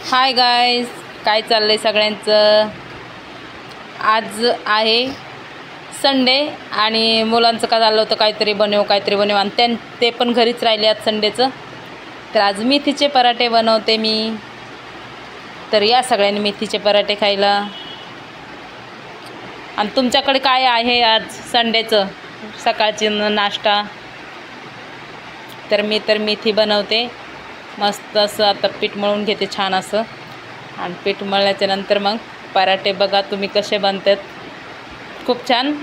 Hi guys, काय चाललंय सगळ्यांचं। आज आहे संडे आणि मुलांचं काय झालं होतं काहीतरी बनव आणि ते पण घरीच राहिले आज संडेचं। तर आज मेथीचे पराठे बनवते मी। तर या सगळ्यांनी मेथीचे पराठे खायला। आणि तुमच्याकडे काय आहे आज संडेचं सकाळची नाश्ता। तर मी मेथी बनवते मस्त असं। आता पीठ मळून घेते छान असं, आणि पीठ मळल्याच्या नंतर मग पराठे बघा तुम्ही कसे बनतात, खूप छान।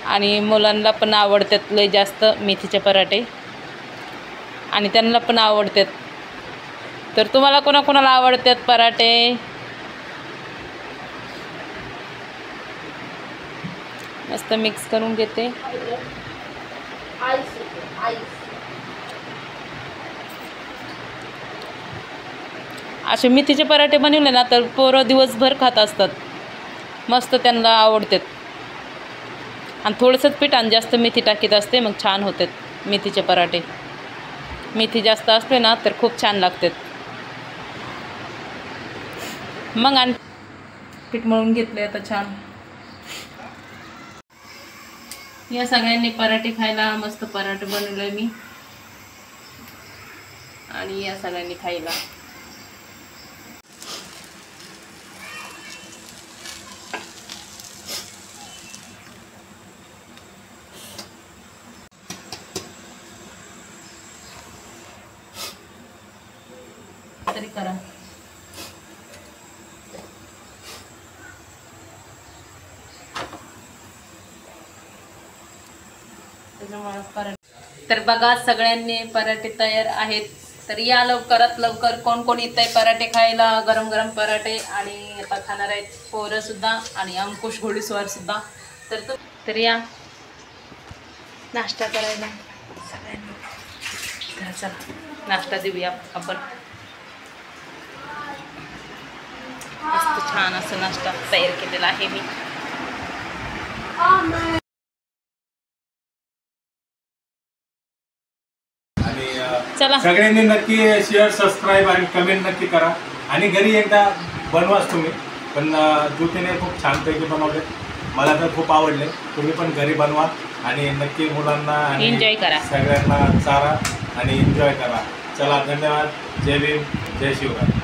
आणि मुलांना पण आवडतात लय जास्त मेथीचे पराठे, आणि त्यांना पण आवडतात। तर तुम्हाला कोणाकोणाला आवडतात पराठे? मस्त मिक्स करून घेते। असे मेथीचे पराठे बनवले ना तर पोरं दिवसभर खात असतात, मस्त त्यांना आवडतात। आणि थोडंसंच पीठ आणि जास्त मेथी टाकीत असते, मग छान होतात मेथीचे पराठे। मेथी जास्त असते ना तर खूप छान लागतात। मग आणि पीठ मळून घेतले आता छान। या सगळ्यांनी पराठे खायला, मस्त पराठे बनवले मी, आणि या सगळ्यांनी खायला। तरी करा। तर बघा सगळ्यांनी पराठे तयार आहेत। तर या लवकरात लवकर कोण कोण येत आहे पराठे खायला, गरम गरम पराठे। आणि आता खाणार आहेत पोरं सुद्धा आणि अंकुश घोडेस्वार सुद्धा। तर या नाश्ता करायला सगळ्यांनी। तर चला नाश्ता देऊया आपण। मस्त छान असं नाश्ता तयार केलेला आहे मी। चला सगळ्यांनी नक्की शेअर, सबस्क्राईब आणि कमेंट नक्की करा। आणि घरी एकदा बनवाच तुम्ही पण। ज्योतीने खूप छानपैकी बनवले, मला तर खूप आवडले। तुम्ही पण घरी बनवा आणि नक्की मुलांना आणि एन्जॉय करा, सगळ्यांना चारा आणि एन्जॉय करा। चला धन्यवाद। जय भीम, जय शिवराय।